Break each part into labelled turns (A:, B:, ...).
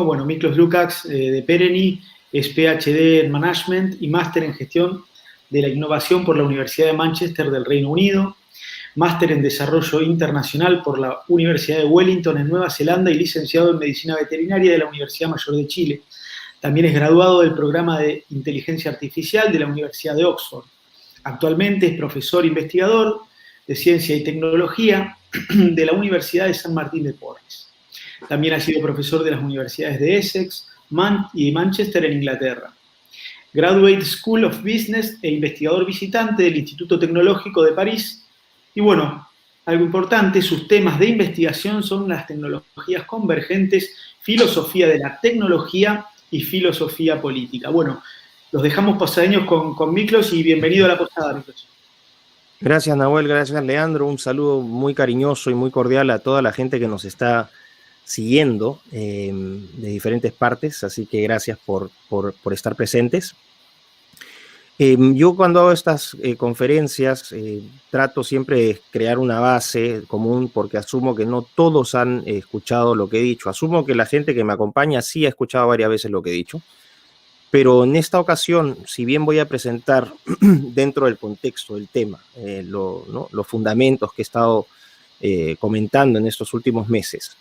A: mío, bueno, Miklos Lukács de Pereni, es PhD en Management y máster en Gestión de la Innovación por la Universidad de Manchester del Reino Unido, máster en Desarrollo Internacional por la Universidad de Wellington en Nueva Zelanda y licenciado en Medicina Veterinaria de la Universidad Mayor de Chile. También es graduado del programa de Inteligencia Artificial de la Universidad de Oxford. Actualmente es profesor investigador de Ciencia y Tecnología de la Universidad de San Martín de Porres. También ha sido profesor de las universidades de Essex y de Manchester en Inglaterra. Graduate School of Business e investigador visitante del Instituto Tecnológico de París. Y bueno, algo importante, sus temas de investigación son las tecnologías convergentes, filosofía de la tecnología y filosofía política. Bueno, los dejamos pasadeños con Miklos y bienvenido a la posada, Miklos.
B: Gracias, Nahuel, gracias, Leandro. Un saludo muy cariñoso y muy cordial a toda la gente que nos está siguiendo de diferentes partes, así que gracias por estar presentes. Yo cuando hago estas conferencias trato siempre de crear una base común porque asumo que no todos han escuchado lo que he dicho. Asumo que la gente que me acompaña sí ha escuchado varias veces lo que he dicho, pero en esta ocasión, si bien voy a presentar dentro del contexto del tema los fundamentos que he estado comentando en estos últimos meses,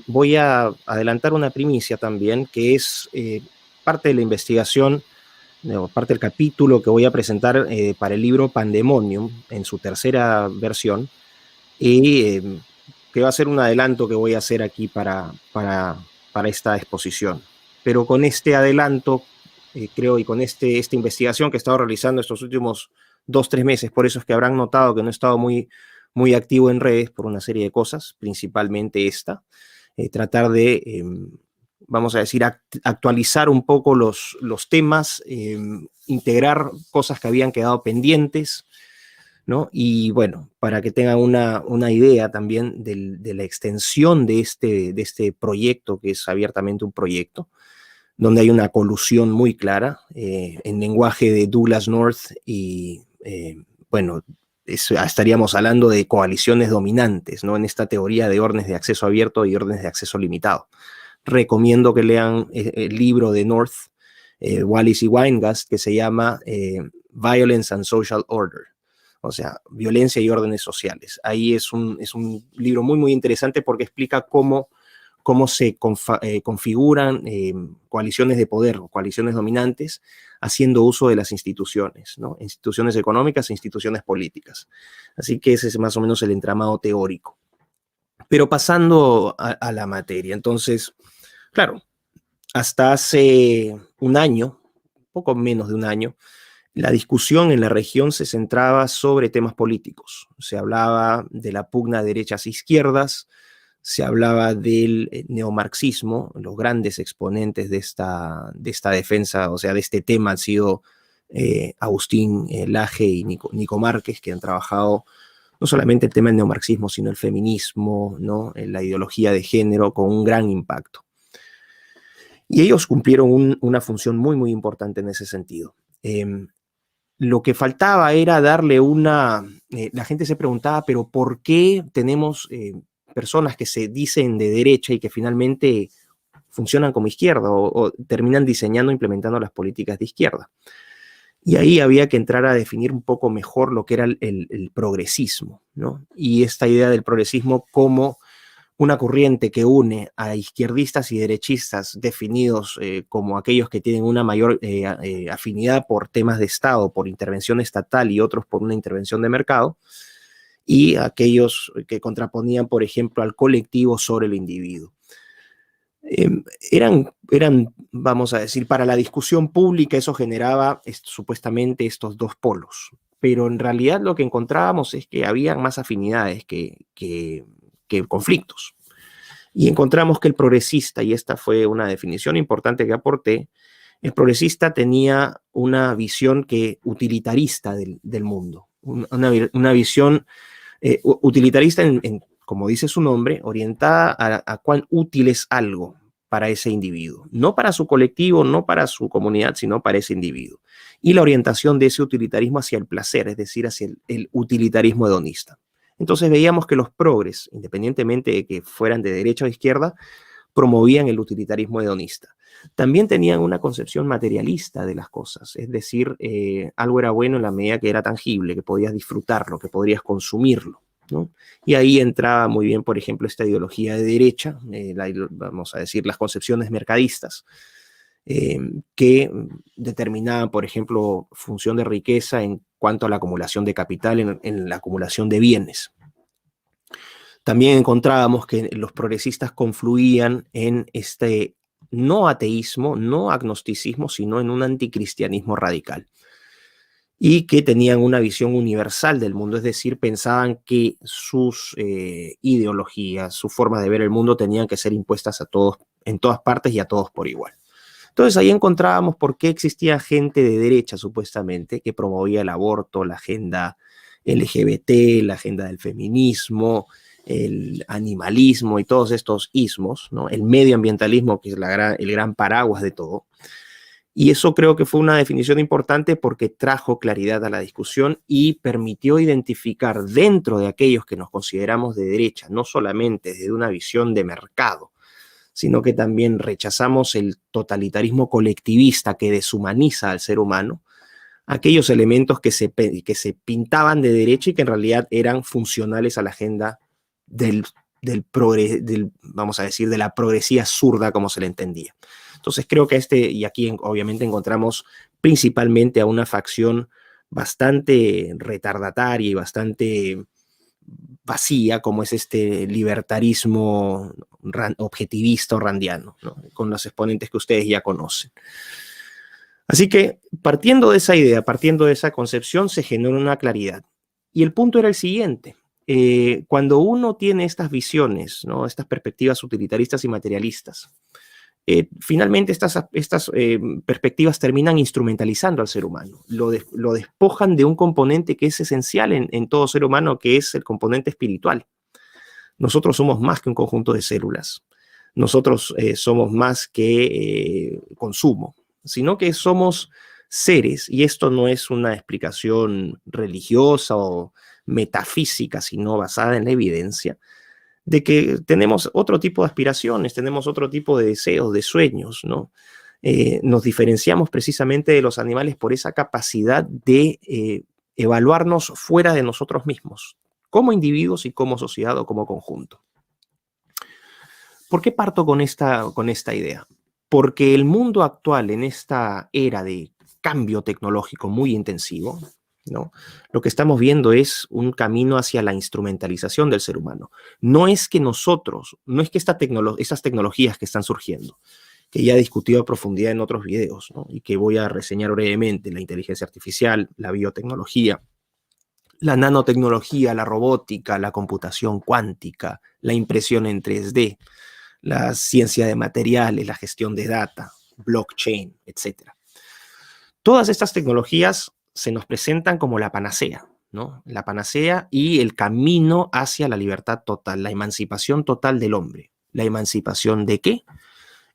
B: voy a adelantar una primicia también que es parte de la investigación, parte del capítulo que voy a presentar para el libro Pandemonium en su tercera versión, y que va a ser un adelanto que voy a hacer aquí para esta exposición. Pero con este adelanto, creo, y con esta investigación que he estado realizando estos últimos 2-3 meses, por eso es que habrán notado que no he estado muy activo en redes por una serie de cosas, principalmente esta, tratar de vamos a decir, actualizar un poco los temas, integrar cosas que habían quedado pendientes, ¿no? Y bueno, para que tengan una idea también de la extensión de este proyecto, que es abiertamente un proyecto, donde hay una colusión muy clara en lenguaje de Douglas North y, bueno, estaríamos hablando de coaliciones dominantes, ¿no? En esta teoría de órdenes de acceso abierto y órdenes de acceso limitado. Recomiendo que lean el libro de North, Wallis y Weingast, que se llama Violence and Social Order, o sea, violencia y órdenes sociales. Ahí es un libro muy interesante porque explica cómo se configuran coaliciones de poder o coaliciones dominantes haciendo uso de las instituciones, ¿no? Instituciones económicas e instituciones políticas. Así que ese es más o menos el entramado teórico. Pero pasando a la materia, entonces, claro, hasta hace un año, poco menos de un año, la discusión en la región se centraba sobre temas políticos. Se hablaba de la pugna de derechas e izquierdas, se hablaba del neomarxismo. Los grandes exponentes de esta defensa, o sea, de este tema han sido Agustín Laje y Nico Márquez, que han trabajado no solamente el tema del neomarxismo, sino el feminismo, ¿no? La ideología de género, con un gran impacto. Y ellos cumplieron una función muy importante en ese sentido. Lo que faltaba era darle la gente se preguntaba, pero ¿por qué tenemos personas que se dicen de derecha y que finalmente funcionan como izquierda o terminan diseñando e implementando las políticas de izquierda? Y ahí había que entrar a definir un poco mejor lo que era el progresismo, ¿no? Y esta idea del progresismo como una corriente que une a izquierdistas y derechistas definidos como aquellos que tienen una mayor afinidad por temas de Estado, por intervención estatal y otros por una intervención de mercado, y aquellos que contraponían, por ejemplo, al colectivo sobre el individuo. Eran, vamos a decir, para la discusión pública eso generaba supuestamente estos dos polos, pero en realidad lo que encontrábamos es que había más afinidades que conflictos. Y encontramos que el progresista, y esta fue una definición importante que aporté, el progresista tenía una visión utilitarista del mundo, una visión utilitarista, como dice su nombre, orientada a cuán útil es algo para ese individuo, no para su colectivo, no para su comunidad, sino para ese individuo. Y la orientación de ese utilitarismo hacia el placer, es decir, hacia el utilitarismo hedonista. Entonces veíamos que los progres, independientemente de que fueran de derecha o izquierda, promovían el utilitarismo hedonista. También tenían una concepción materialista de las cosas, es decir, algo era bueno en la medida que era tangible, que podías disfrutarlo, que podrías consumirlo, ¿no? Y ahí entraba muy bien, por ejemplo, esta ideología de derecha, vamos a decir, las concepciones mercadistas, que determinaban, por ejemplo, función de riqueza en cuanto a la acumulación de capital, en la acumulación de bienes. También encontrábamos que los progresistas confluían en este no ateísmo, no agnosticismo, sino en un anticristianismo radical. Y que tenían una visión universal del mundo, es decir, pensaban que sus ideologías, su forma de ver el mundo tenían que ser impuestas a todos, en todas partes y a todos por igual. Entonces ahí encontrábamos por qué existía gente de derecha, supuestamente, que promovía el aborto, la agenda LGBT, la agenda del feminismo, el animalismo y todos estos ismos, ¿no? El medioambientalismo, que es el gran paraguas de todo. Y eso creo que fue una definición importante porque trajo claridad a la discusión y permitió identificar dentro de aquellos que nos consideramos de derecha, no solamente desde una visión de mercado, sino que también rechazamos el totalitarismo colectivista que deshumaniza al ser humano, aquellos elementos que se pintaban de derecha y que en realidad eran funcionales a la agenda vamos a decir, de la progresía zurda como se le entendía. Entonces creo que y aquí obviamente encontramos principalmente a una facción bastante retardataria y bastante vacía, como es este libertarismo objetivista o randiano, ¿no? Con los exponentes que ustedes ya conocen. Así que partiendo de esa idea, partiendo de esa concepción, se generó una claridad. Y el punto era el siguiente. Cuando uno tiene estas visiones, ¿no? Estas perspectivas utilitaristas y materialistas, finalmente estas perspectivas terminan instrumentalizando al ser humano, lo despojan de un componente que es esencial en todo ser humano, que es el componente espiritual. Nosotros somos más que un conjunto de células, nosotros somos más que consumo, sino que somos seres, y esto no es una explicación religiosa o metafísica, sino basada en la evidencia, de que tenemos otro tipo de aspiraciones, tenemos otro tipo de deseos, de sueños, ¿no? Nos diferenciamos precisamente de los animales por esa capacidad de evaluarnos fuera de nosotros mismos, como individuos y como sociedad o como conjunto. ¿Por qué parto con esta idea? Porque el mundo actual, en esta era de cambio tecnológico muy intensivo, ¿no? Lo que estamos viendo es un camino hacia la instrumentalización del ser humano. No es que estas tecnologías que están surgiendo, que ya he discutido a profundidad en otros videos, ¿no? Y que voy a reseñar brevemente: la inteligencia artificial, la biotecnología, la nanotecnología, la robótica, la computación cuántica, la impresión en 3D, la ciencia de materiales, la gestión de data, blockchain, etc. Todas estas tecnologías se nos presentan como la panacea, ¿no? La panacea y el camino hacia la libertad total, la emancipación total del hombre. ¿La emancipación de qué?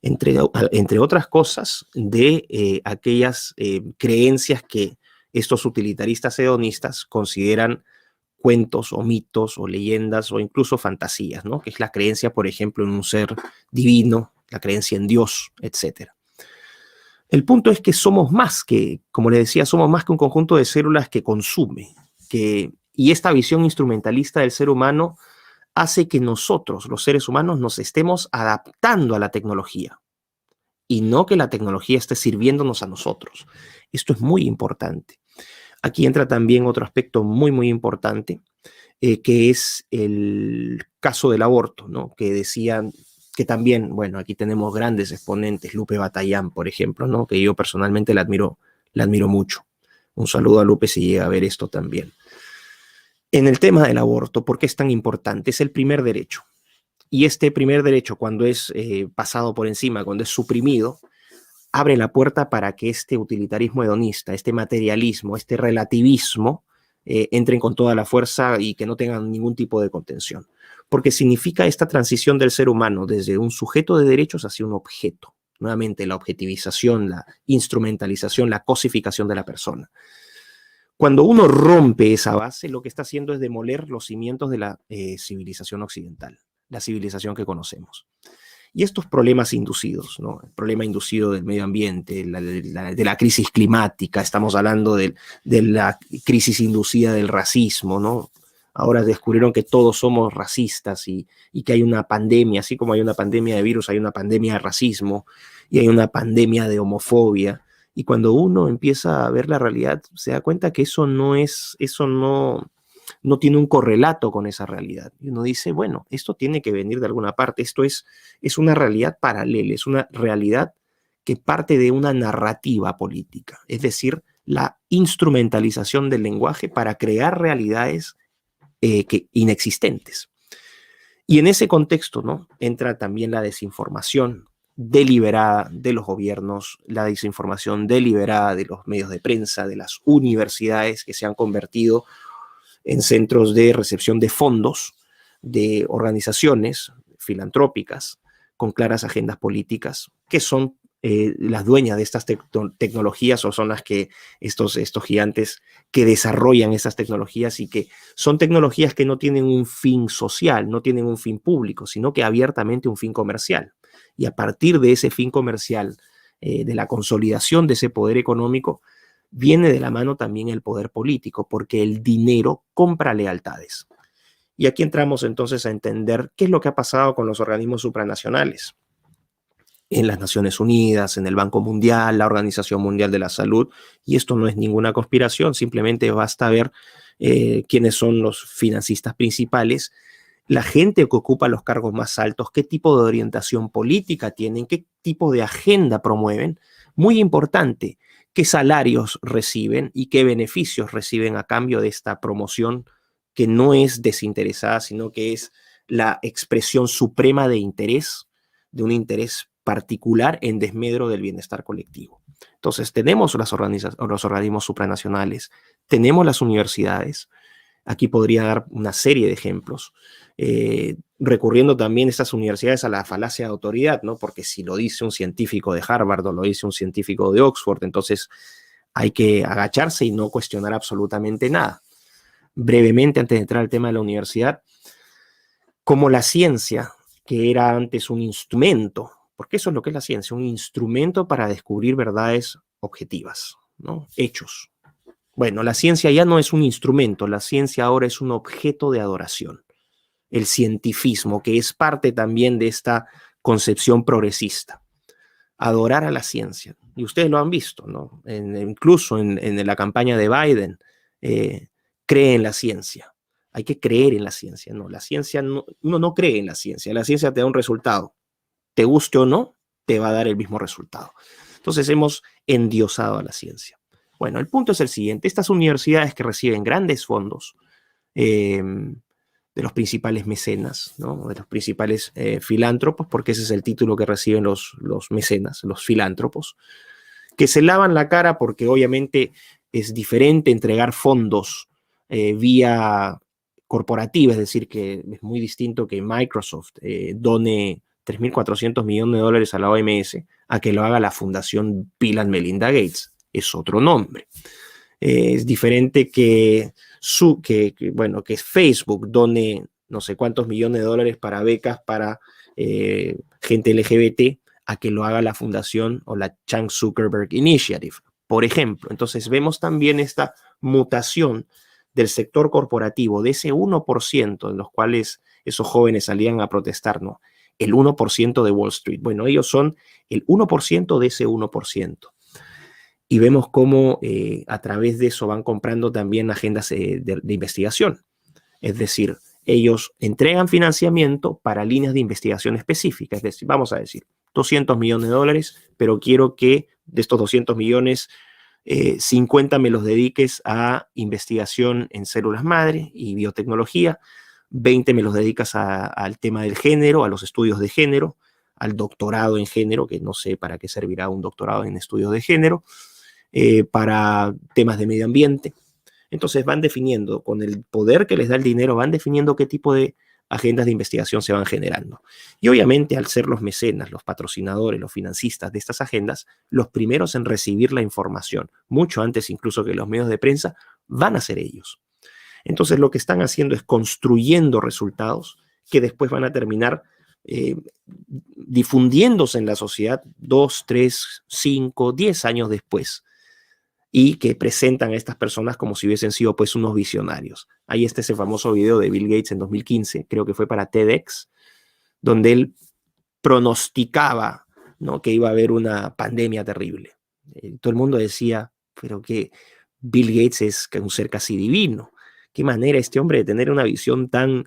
B: Entre otras cosas, de aquellas creencias que estos utilitaristas hedonistas consideran cuentos o mitos o leyendas o incluso fantasías, ¿no? Que es la creencia, por ejemplo, en un ser divino, la creencia en Dios, etc. El punto es que somos más que, como les decía, somos más que un conjunto de células que consume, y esta visión instrumentalista del ser humano hace que nosotros, los seres humanos, nos estemos adaptando a la tecnología y no que la tecnología esté sirviéndonos a nosotros. Esto es muy importante. Aquí entra también otro aspecto muy, muy importante, que es el caso del aborto, ¿no? Que decían que también, bueno, aquí tenemos grandes exponentes, Lupe Batallán, por ejemplo, ¿no? Que yo personalmente la admiro mucho. Un saludo a Lupe si llega a ver esto también. En el tema del aborto, ¿por qué es tan importante? Es el primer derecho. Y este primer derecho, cuando es pasado por encima, cuando es suprimido, abre la puerta para que este utilitarismo hedonista, este materialismo, este relativismo, entren con toda la fuerza y que no tengan ningún tipo de contención. Porque significa esta transición del ser humano desde un sujeto de derechos hacia un objeto. Nuevamente, la objetivización, la instrumentalización, la cosificación de la persona. Cuando uno rompe esa base, lo que está haciendo es demoler los cimientos de la civilización occidental, la civilización que conocemos. Y estos problemas inducidos, ¿no? El problema inducido del medio ambiente, de la crisis climática, estamos hablando de la crisis inducida del racismo, ¿no? Ahora descubrieron que todos somos racistas y que hay una pandemia, así como hay una pandemia de virus, hay una pandemia de racismo y hay una pandemia de homofobia. Y cuando uno empieza a ver la realidad, se da cuenta que eso no tiene un correlato con esa realidad. Y uno dice, bueno, esto tiene que venir de alguna parte, esto es una realidad paralela, es una realidad que parte de una narrativa política, es decir, la instrumentalización del lenguaje para crear realidades inexistentes. Y en ese contexto, ¿no?, entra también la desinformación deliberada de los gobiernos, la desinformación deliberada de los medios de prensa, de las universidades que se han convertido en centros de recepción de fondos de organizaciones filantrópicas con claras agendas políticas, que son las dueñas de estas tecnologías, o son las que estos gigantes que desarrollan estas tecnologías, y que son tecnologías que no tienen un fin social, no tienen un fin público, sino que abiertamente un fin comercial. Y a partir de ese fin comercial, de la consolidación de ese poder económico, viene de la mano también el poder político, porque el dinero compra lealtades. Y aquí entramos entonces a entender qué es lo que ha pasado con los organismos supranacionales. En las Naciones Unidas, en el Banco Mundial, la Organización Mundial de la Salud, y esto no es ninguna conspiración, simplemente basta ver quiénes son los financistas principales, la gente que ocupa los cargos más altos, qué tipo de orientación política tienen, qué tipo de agenda promueven. Muy importante, qué salarios reciben y qué beneficios reciben a cambio de esta promoción, que no es desinteresada, sino que es la expresión suprema de interés, de un interés particular en desmedro del bienestar colectivo. Entonces, tenemos los organismos supranacionales, tenemos las universidades. Aquí podría dar una serie de ejemplos, recurriendo también estas universidades a la falacia de autoridad, ¿no? Porque si lo dice un científico de Harvard o lo dice un científico de Oxford, entonces hay que agacharse y no cuestionar absolutamente nada. Brevemente, antes de entrar al tema de la universidad, como la ciencia, que era antes un instrumento, porque eso es lo que es la ciencia, un instrumento para descubrir verdades objetivas, ¿no? Hechos. Bueno, la ciencia ya no es un instrumento, la ciencia ahora es un objeto de adoración. El cientifismo, que es parte también de esta concepción progresista. Adorar a la ciencia. Y ustedes lo han visto, ¿no? Incluso en la campaña de Biden, cree en la ciencia. Hay que creer en la ciencia. No, la ciencia uno no cree en la ciencia te da un resultado. Te guste o no, te va a dar el mismo resultado. Entonces hemos endiosado a la ciencia. Bueno, el punto es el siguiente. Estas universidades que reciben grandes fondos de los principales mecenas, ¿no?, de los principales filántropos, porque ese es el título que reciben los mecenas, los filántropos, que se lavan la cara porque obviamente es diferente entregar fondos vía corporativa, es decir, que es muy distinto que Microsoft done 3.400 millones de dólares a la OMS a que lo haga la Fundación Bill and Melinda Gates. Es otro nombre. Es diferente que Facebook done no sé cuántos millones de dólares para becas para gente LGBT a que lo haga la fundación o la Chan Zuckerberg Initiative, por ejemplo. Entonces vemos también esta mutación del sector corporativo, de ese 1% en los cuales esos jóvenes salían a protestar, ¿no? El 1% de Wall Street. Bueno, ellos son el 1% de ese 1%. Y vemos cómo a través de eso van comprando también agendas de investigación. Es decir, ellos entregan financiamiento para líneas de investigación específicas. Es decir, vamos a decir, 200 millones de dólares, pero quiero que de estos 200 millones, 50 me los dediques a investigación en células madre y biotecnología, 20 me los dedicas al tema del género, a los estudios de género, al doctorado en género, que no sé para qué servirá un doctorado en estudios de género, para temas de medio ambiente. Entonces van definiendo, con el poder que les da el dinero, van definiendo qué tipo de agendas de investigación se van generando. Y obviamente, al ser los mecenas, los patrocinadores, los financistas de estas agendas, los primeros en recibir la información, mucho antes incluso que los medios de prensa, van a ser ellos. Entonces lo que están haciendo es construyendo resultados que después van a terminar difundiéndose en la sociedad 2, 3, 5, 10 años después, y que presentan a estas personas como si hubiesen sido pues unos visionarios. Ahí está ese famoso video de Bill Gates en 2015, creo que fue para TEDx, donde él pronosticaba, ¿no?, que iba a haber una pandemia terrible. Todo el mundo decía, pero que Bill Gates es un ser casi divino. Qué manera este hombre de tener una visión tan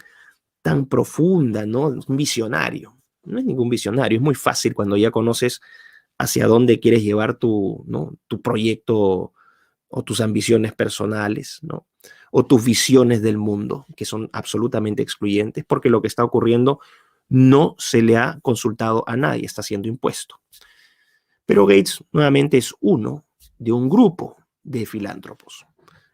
B: profunda, ¿no? Un visionario. No es ningún visionario, es muy fácil cuando ya conoces hacia dónde quieres llevar tu proyecto o tus ambiciones personales, ¿no?, o tus visiones del mundo, que son absolutamente excluyentes, porque lo que está ocurriendo no se le ha consultado a nadie, está siendo impuesto. Pero Gates nuevamente es uno de un grupo de filántropos,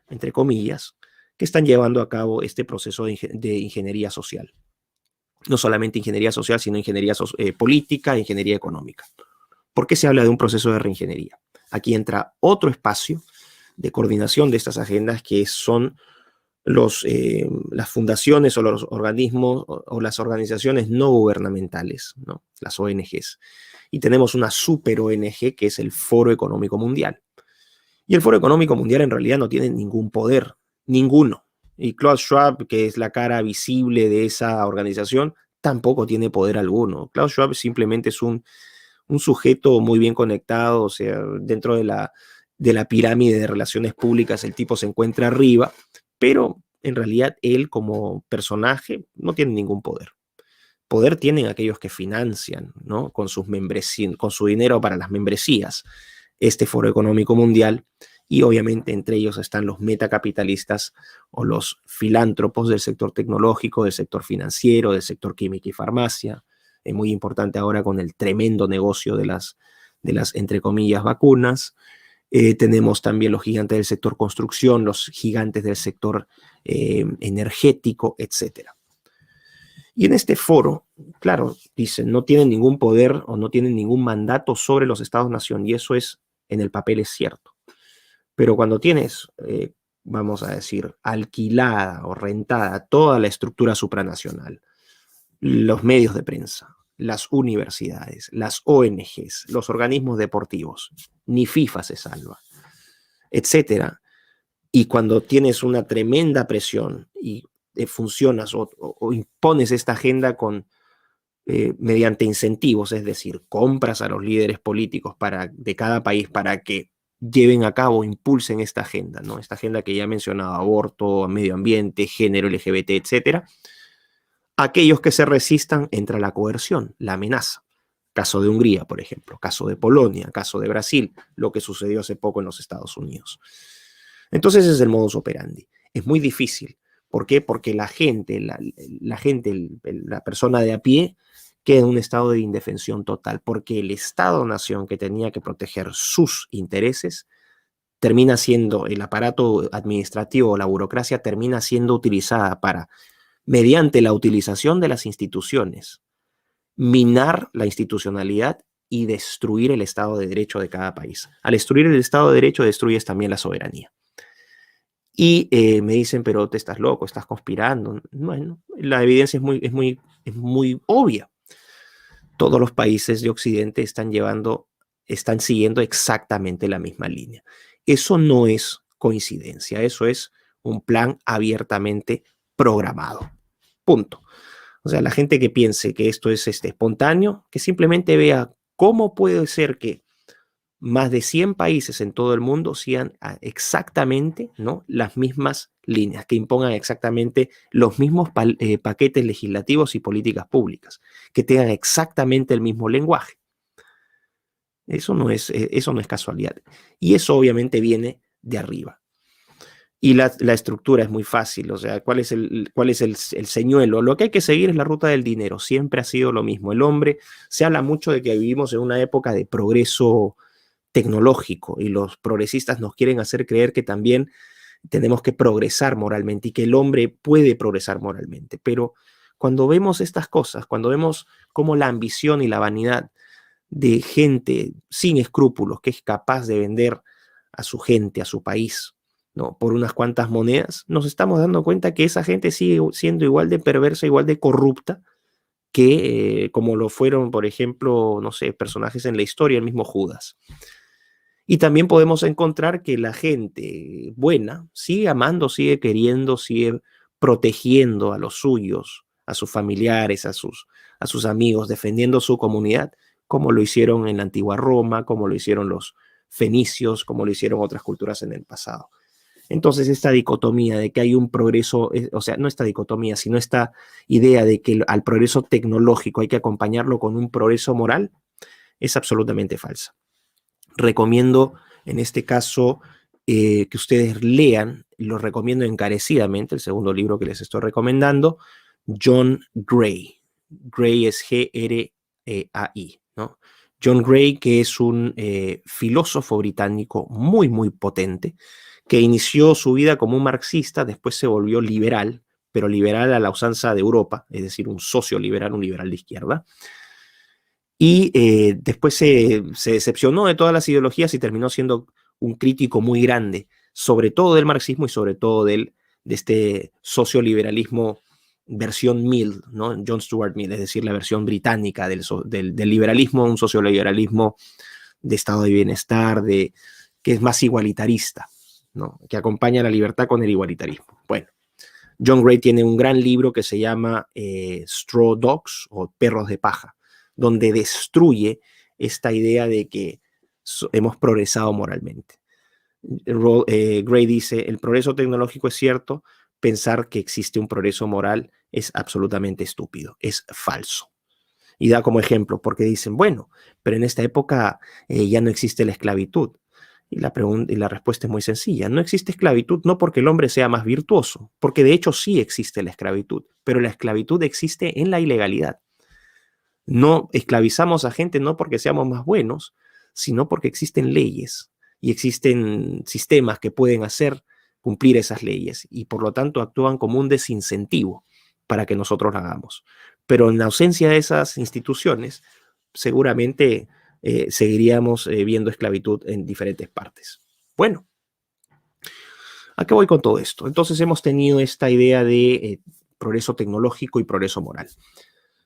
B: entre comillas, que están llevando a cabo este proceso de ingeniería social. No solamente ingeniería social, sino ingeniería política e ingeniería económica. ¿Por qué se habla de un proceso de reingeniería? Aquí entra otro espacio de coordinación de estas agendas, que son las fundaciones o los organismos o las organizaciones no gubernamentales, ¿no?, las ONGs. Y tenemos una super ONG que es el Foro Económico Mundial. Y el Foro Económico Mundial en realidad no tiene ningún poder, ninguno. Y Klaus Schwab, que es la cara visible de esa organización, tampoco tiene poder alguno. Klaus Schwab simplemente es un sujeto muy bien conectado, o sea, dentro de la pirámide de relaciones públicas el tipo se encuentra arriba, pero en realidad él como personaje no tiene ningún poder. Poder tienen aquellos que financian, ¿no?, con su dinero para las membresías, este Foro Económico Mundial, y obviamente entre ellos están los metacapitalistas o los filántropos del sector tecnológico, del sector financiero, del sector química y farmacia. Es muy importante ahora con el tremendo negocio de las entre comillas, vacunas. Tenemos también los gigantes del sector construcción, los gigantes del sector energético, etc. Y en este foro, claro, dicen, no tienen ningún poder o no tienen ningún mandato sobre los estados-nación, y eso en el papel es cierto. Pero cuando tienes, vamos a decir, alquilada o rentada toda la estructura supranacional, los medios de prensa, las universidades, las ONGs, los organismos deportivos, ni FIFA se salva, etcétera. Y cuando tienes una tremenda presión y funcionas o impones esta agenda mediante incentivos, es decir, compras a los líderes políticos de cada país para que lleven a cabo, impulsen esta agenda, ¿no? Esta agenda que ya he mencionado, aborto, medio ambiente, género, LGBT, etcétera. Aquellos que se resistan, entra la coerción, la amenaza. Caso de Hungría, por ejemplo, caso de Polonia, caso de Brasil, lo que sucedió hace poco en los Estados Unidos. Entonces ese es el modus operandi. Es muy difícil. ¿Por qué? Porque la gente, la persona de a pie, queda en un estado de indefensión total, porque el Estado-nación que tenía que proteger sus intereses termina siendo, el aparato administrativo o la burocracia termina siendo utilizada para, mediante la utilización de las instituciones, minar la institucionalidad y destruir el Estado de Derecho de cada país. Al destruir el Estado de Derecho, destruyes también la soberanía. Y me dicen, pero te estás loco, estás conspirando. Bueno, la evidencia es muy obvia. Todos los países de Occidente están siguiendo exactamente la misma línea. Eso no es coincidencia, eso es un plan abiertamente programado. Punto. O sea, la gente que piense que esto es espontáneo, que simplemente vea cómo puede ser que más de 100 países en todo el mundo sigan exactamente, ¿no?, las mismas líneas, que impongan exactamente los mismos paquetes legislativos y políticas públicas, que tengan exactamente el mismo lenguaje. Eso no es casualidad. Y eso obviamente viene de arriba. Y la estructura es muy fácil, o sea, ¿cuál es el señuelo? Lo que hay que seguir es la ruta del dinero, siempre ha sido lo mismo. El hombre, se habla mucho de que vivimos en una época de progreso tecnológico y los progresistas nos quieren hacer creer que también tenemos que progresar moralmente y que el hombre puede progresar moralmente. Pero cuando vemos estas cosas, cuando vemos cómo la ambición y la vanidad de gente sin escrúpulos que es capaz de vender a su gente, a su país, ¿no?, por unas cuantas monedas, nos estamos dando cuenta que esa gente sigue siendo igual de perversa, igual de corrupta que como lo fueron, por ejemplo, no sé, personajes en la historia, el mismo Judas. Y también podemos encontrar que la gente buena sigue amando, sigue queriendo, sigue protegiendo a los suyos, a sus familiares, a sus amigos, defendiendo su comunidad, como lo hicieron en la antigua Roma, como lo hicieron los fenicios, como lo hicieron otras culturas en el pasado. Entonces, esta dicotomía de que hay un progreso, o sea, no esta dicotomía, sino esta idea de que al progreso tecnológico hay que acompañarlo con un progreso moral, es absolutamente falsa. Recomiendo, en este caso, que ustedes lean, lo recomiendo encarecidamente, el segundo libro que les estoy recomendando, John Gray. Gray es G-R-A-I, ¿no? John Gray, que es un filósofo británico muy, muy potente, que inició su vida como un marxista, después se volvió liberal, pero liberal a la usanza de Europa, es decir, un socio liberal, un liberal de izquierda. Y después se decepcionó de todas las ideologías y terminó siendo un crítico muy grande, sobre todo del marxismo y sobre todo de este socioliberalismo versión Mill, ¿no? John Stuart Mill, es decir, la versión británica del liberalismo, un socioliberalismo de estado de bienestar, que es más igualitarista, ¿no? Que acompaña la libertad con el igualitarismo. Bueno, John Gray tiene un gran libro que se llama Straw Dogs o Perros de Paja, donde destruye esta idea de que hemos progresado moralmente. Gray dice, el progreso tecnológico es cierto, pensar que existe un progreso moral es absolutamente estúpido, es falso. Y da como ejemplo, porque dicen, bueno, pero en esta época ya no existe la esclavitud. Y la respuesta es muy sencilla. No existe esclavitud no porque el hombre sea más virtuoso, porque de hecho sí existe la esclavitud, pero la esclavitud existe en la ilegalidad. No esclavizamos a gente no porque seamos más buenos, sino porque existen leyes y existen sistemas que pueden hacer cumplir esas leyes y por lo tanto actúan como un desincentivo para que nosotros lo hagamos. Pero en la ausencia de esas instituciones, seguramente seguiríamos viendo esclavitud en diferentes partes. Bueno, ¿a qué voy con todo esto? Entonces hemos tenido esta idea de progreso tecnológico y progreso moral.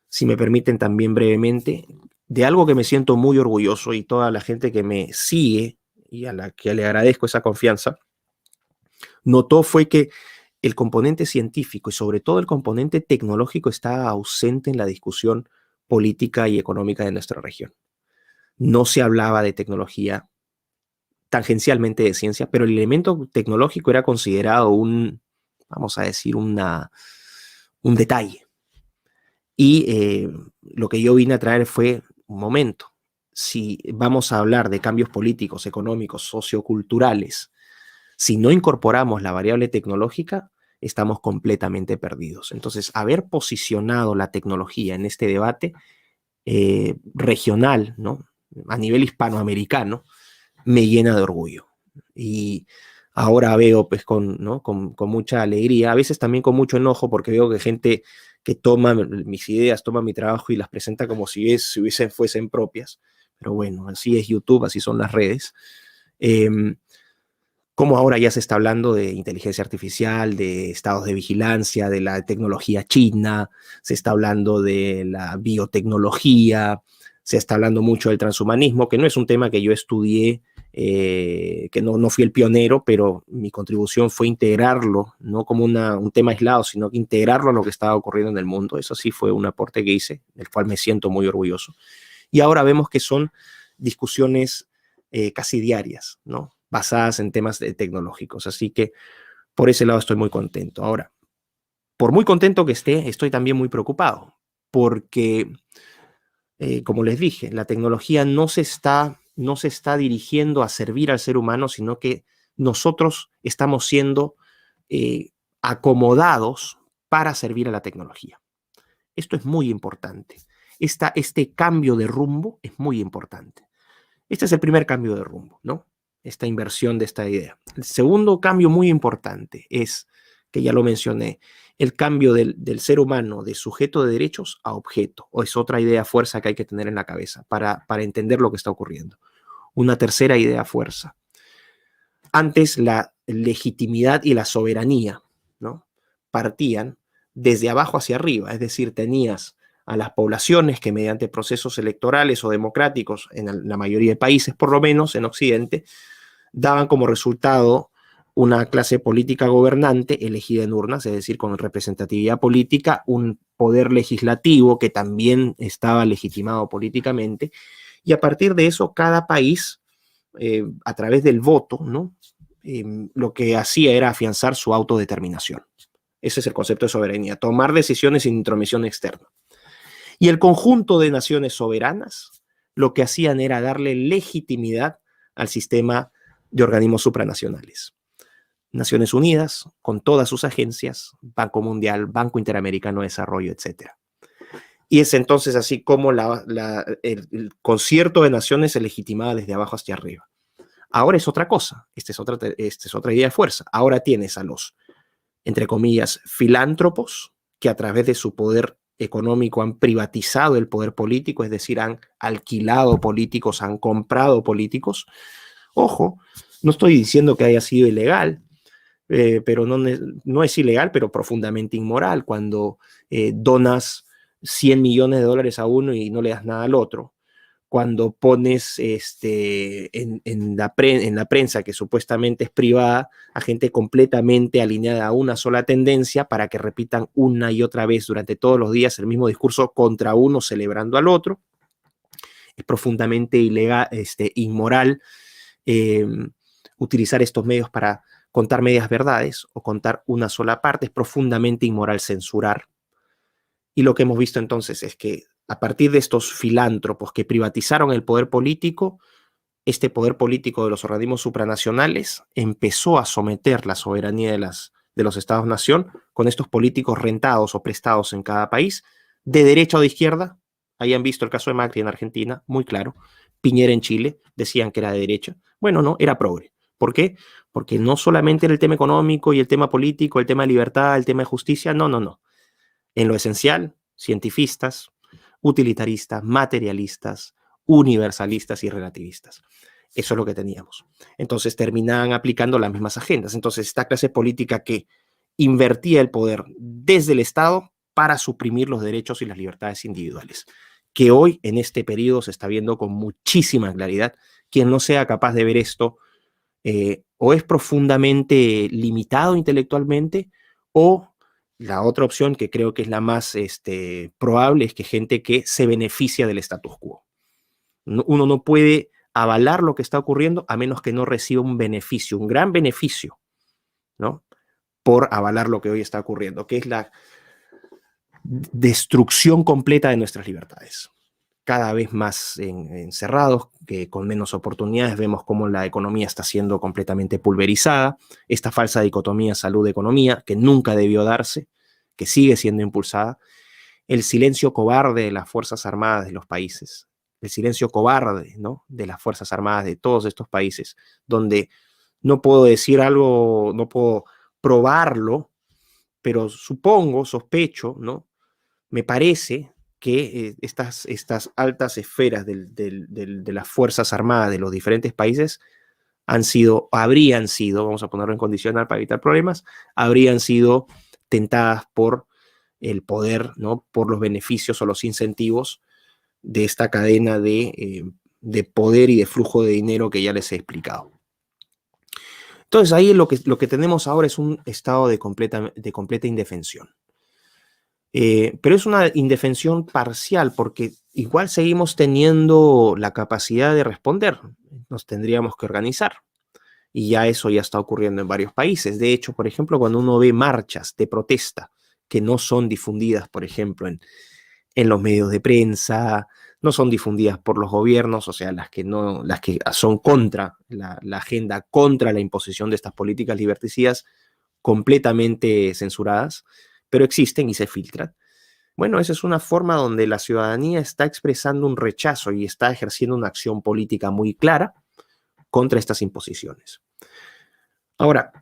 B: Si me permiten también brevemente, de algo que me siento muy orgulloso y toda la gente que me sigue y a la que le agradezco esa confianza, notó fue que el componente científico y sobre todo el componente tecnológico está ausente en la discusión política y económica de nuestra región. No se hablaba de tecnología, tangencialmente de ciencia, pero el elemento tecnológico era considerado vamos a decir, un detalle. Y lo que yo vine a traer fue, un momento, si vamos a hablar de cambios políticos, económicos, socioculturales, si no incorporamos la variable tecnológica, estamos completamente perdidos. Entonces, haber posicionado la tecnología en este debate regional, ¿no? A nivel hispanoamericano, me llena de orgullo. Y ahora veo pues con mucha alegría, a veces también con mucho enojo, porque veo que gente que toma mis ideas, toma mi trabajo y las presenta como si fuesen propias. Pero bueno, así es YouTube, así son las redes. Como ahora ya se está hablando de inteligencia artificial, de estados de vigilancia, de la tecnología china, se está hablando de la biotecnología, se está hablando mucho del transhumanismo, que no es un tema que yo estudié, que no fui el pionero, pero mi contribución fue integrarlo, no como un tema aislado, sino que integrarlo a lo que estaba ocurriendo en el mundo. Eso sí fue un aporte que hice, del cual me siento muy orgulloso. Y ahora vemos que son discusiones casi diarias, ¿no? Basadas en temas tecnológicos. Así que por ese lado estoy muy contento. Ahora, por muy contento que esté, estoy también muy preocupado, porque como les dije, la tecnología no se está dirigiendo a servir al ser humano, sino que nosotros estamos siendo acomodados para servir a la tecnología. Esto es muy importante. Este cambio de rumbo es muy importante. Este es el primer cambio de rumbo, ¿no? Esta inversión de esta idea. El segundo cambio muy importante es, que ya lo mencioné, el cambio del ser humano de sujeto de derechos a objeto, o es otra idea fuerza que hay que tener en la cabeza para entender lo que está ocurriendo. Una tercera idea fuerza. Antes la legitimidad y la soberanía, ¿no? Partían desde abajo hacia arriba, es decir, tenías a las poblaciones que mediante procesos electorales o democráticos, en la mayoría de países, por lo menos en Occidente, daban como resultado una clase política gobernante elegida en urnas, es decir, con representatividad política, un poder legislativo que también estaba legitimado políticamente, y a partir de eso cada país, a través del voto, ¿no? Lo que hacía era afianzar su autodeterminación. Ese es el concepto de soberanía, tomar decisiones sin intromisión externa. Y el conjunto de naciones soberanas lo que hacían era darle legitimidad al sistema de organismos supranacionales. Naciones Unidas, con todas sus agencias, Banco Mundial, Banco Interamericano de Desarrollo, etc. Y es entonces así como el concierto de naciones se legitimaba desde abajo hacia arriba. Ahora es otra cosa, esta es otra idea de fuerza. Ahora tienes a los, entre comillas, filántropos, que a través de su poder económico han privatizado el poder político, es decir, han alquilado políticos, han comprado políticos. Ojo, no estoy diciendo que haya sido ilegal, pero no es ilegal, pero profundamente inmoral cuando donas 100 millones de dólares a uno y no le das nada al otro. Cuando pones en la prensa, que supuestamente es privada, a gente completamente alineada a una sola tendencia para que repitan una y otra vez durante todos los días el mismo discurso contra uno, celebrando al otro. Es profundamente ilegal, inmoral utilizar estos medios para contar medias verdades o contar una sola parte. Es profundamente inmoral censurar. Y lo que hemos visto entonces es que a partir de estos filántropos que privatizaron el poder político, este poder político de los organismos supranacionales empezó a someter la soberanía de los Estados-nación con estos políticos rentados o prestados en cada país, de derecha o de izquierda. Hayan visto el caso de Macri en Argentina, muy claro. Piñera en Chile, decían que era de derecha. Bueno, no, era progre. ¿Por qué? Porque no solamente era el tema económico y el tema político, el tema de libertad, el tema de justicia, no. En lo esencial, cientifistas, utilitaristas, materialistas, universalistas y relativistas. Eso es lo que teníamos. Entonces terminaban aplicando las mismas agendas. Entonces esta clase política que invertía el poder desde el Estado para suprimir los derechos y las libertades individuales, que hoy en este periodo se está viendo con muchísima claridad. Quien no sea capaz de ver esto o es profundamente limitado intelectualmente, o la otra opción, que creo que es la más probable, es que gente que se beneficia del status quo. Uno no puede avalar lo que está ocurriendo a menos que no reciba un beneficio, un gran beneficio, ¿no? Por avalar lo que hoy está ocurriendo, que es la destrucción completa de nuestras libertades. Cada vez más encerrados, que con menos oportunidades, vemos cómo la economía está siendo completamente pulverizada, esta falsa dicotomía salud-economía, que nunca debió darse, que sigue siendo impulsada, el silencio cobarde de las Fuerzas Armadas de los países, el silencio cobarde, ¿no?, de las Fuerzas Armadas de todos estos países, donde no puedo decir algo, no puedo probarlo, pero supongo, sospecho, ¿no?, me parece que estas altas esferas de las Fuerzas Armadas de los diferentes países habrían sido, vamos a ponerlo en condicional para evitar problemas, habrían sido tentadas por el poder, ¿no?, por los beneficios o los incentivos de esta cadena de poder y de flujo de dinero que ya les he explicado. Entonces ahí lo que tenemos ahora es un estado de completa indefensión. Pero es una indefensión parcial, porque igual seguimos teniendo la capacidad de responder. Nos tendríamos que organizar. Y ya eso ya está ocurriendo en varios países. De hecho, por ejemplo, cuando uno ve marchas de protesta que no son difundidas, por ejemplo, en los medios de prensa, no son difundidas por los gobiernos, o sea, las que son contra la agenda, contra la imposición de estas políticas liberticidas, completamente censuradas, pero existen y se filtran. Bueno, esa es una forma donde la ciudadanía está expresando un rechazo y está ejerciendo una acción política muy clara contra estas imposiciones. Ahora,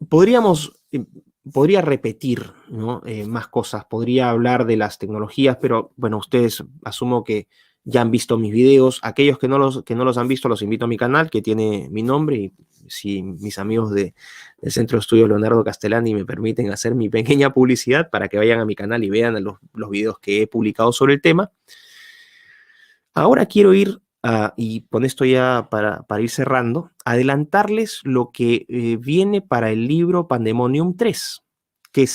B: podría repetir, ¿no?, más cosas, podría hablar de las tecnologías, pero bueno, ustedes asumo que ya han visto mis videos. Aquellos que no los han visto, los invito a mi canal, que tiene mi nombre, y si mis amigos del Centro de Estudios Leonardo Castellani me permiten hacer mi pequeña publicidad para que vayan a mi canal y vean los videos que he publicado sobre el tema. Ahora quiero ir, y con esto ya para ir cerrando, adelantarles lo que viene para el libro Pandemonium 3, que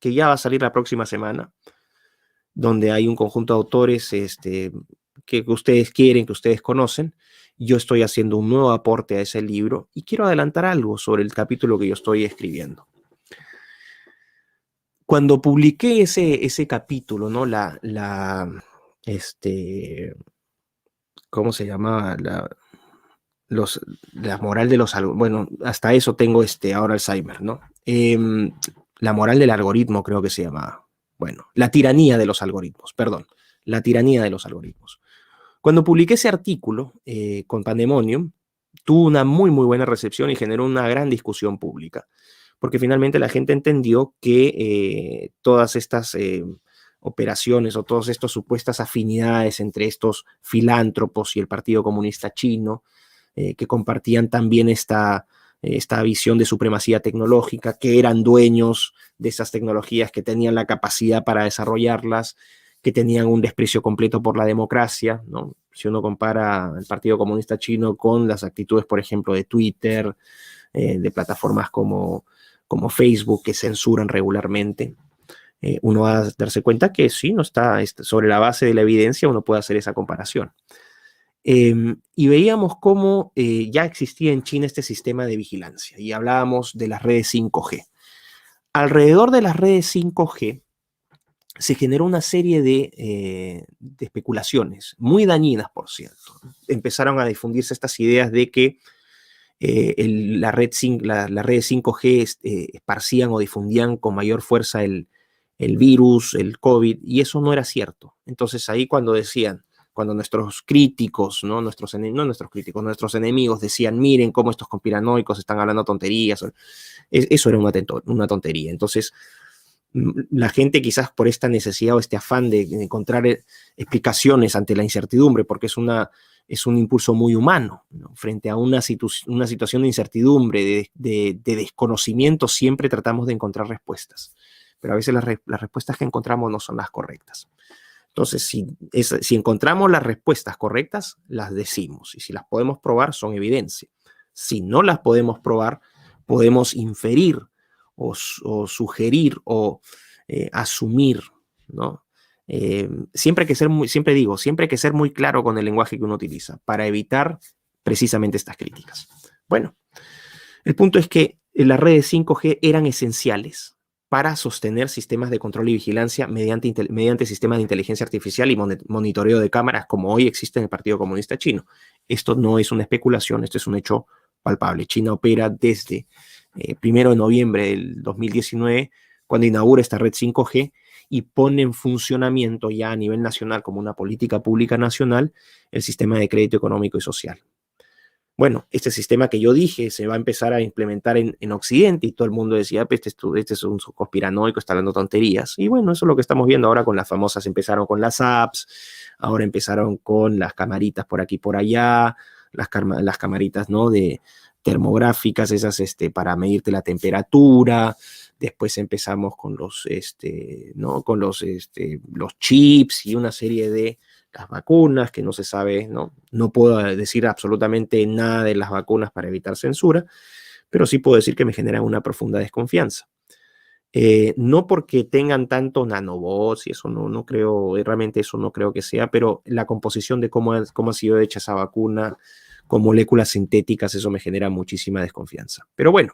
B: ya va a salir la próxima semana, donde hay un conjunto de autores que ustedes quieren, que ustedes conocen. Yo estoy haciendo un nuevo aporte a ese libro y quiero adelantar algo sobre el capítulo que yo estoy escribiendo. Cuando publiqué ese capítulo, ¿no? ¿Cómo se llamaba? La moral de los algoritmos. Bueno, hasta eso tengo ahora Alzheimer, ¿no? La moral del algoritmo creo que se llamaba. Bueno, la tiranía de los algoritmos, perdón. La tiranía de los algoritmos. Cuando publiqué ese artículo con Pandemonium, tuvo una muy, muy buena recepción y generó una gran discusión pública, porque finalmente la gente entendió que todas estas operaciones o todas estas supuestas afinidades entre estos filántropos y el Partido Comunista Chino, que compartían también esta visión de supremacía tecnológica, que eran dueños de esas tecnologías, que tenían la capacidad para desarrollarlas, que tenían un desprecio completo por la democracia, ¿no? Si uno compara el Partido Comunista Chino con las actitudes, por ejemplo, de Twitter, de plataformas como Facebook, que censuran regularmente, uno va a darse cuenta que sí, no está sobre la base de la evidencia, uno puede hacer esa comparación. Y veíamos cómo ya existía en China este sistema de vigilancia, y hablábamos de las redes 5G. Alrededor de las redes 5G se generó una serie de especulaciones, muy dañinas, por cierto. Empezaron a difundirse estas ideas de que las redes 5G esparcían o difundían con mayor fuerza el virus, el COVID, y eso no era cierto. Entonces ahí cuando nuestros críticos, ¿no? Nuestros enemigos decían, miren cómo estos conspiranoicos están hablando tonterías, eso era una tontería. Entonces, la gente, quizás por esta necesidad o este afán de encontrar explicaciones ante la incertidumbre, porque es un impulso muy humano, ¿no? Frente a una situación de incertidumbre, de desconocimiento, siempre tratamos de encontrar respuestas, pero a veces las respuestas que encontramos no son las correctas. Entonces, si encontramos las respuestas correctas, las decimos, y si las podemos probar, son evidencia. Si no las podemos probar, podemos inferir o sugerir o asumir, ¿no? Siempre hay que ser muy claro con el lenguaje que uno utiliza para evitar precisamente estas críticas. Bueno, el punto es que las redes 5G eran esenciales para sostener sistemas de control y vigilancia mediante sistemas de inteligencia artificial y monitoreo de cámaras, como hoy existe en el Partido Comunista Chino. Esto no es una especulación, esto es un hecho palpable. China opera desde 1 de noviembre del 2019, cuando inaugura esta red 5G, y pone en funcionamiento ya a nivel nacional, como una política pública nacional, el sistema de crédito económico y social. Bueno, este sistema que yo dije se va a empezar a implementar en Occidente, y todo el mundo decía, este es un conspiranoico, está hablando tonterías. Y bueno, eso es lo que estamos viendo ahora con las famosas. Empezaron con las apps, ahora empezaron con las camaritas por aquí por allá, las camaritas, ¿no?, de termográficas, esas para medirte la temperatura. Después empezamos con los chips y una serie de las vacunas, que no se sabe, no puedo decir absolutamente nada de las vacunas para evitar censura, pero sí puedo decir que me generan una profunda desconfianza. No porque tengan tanto nanobots, y eso no creo, realmente eso no creo que sea, pero la composición de cómo ha sido hecha esa vacuna con moléculas sintéticas, eso me genera muchísima desconfianza. Pero bueno,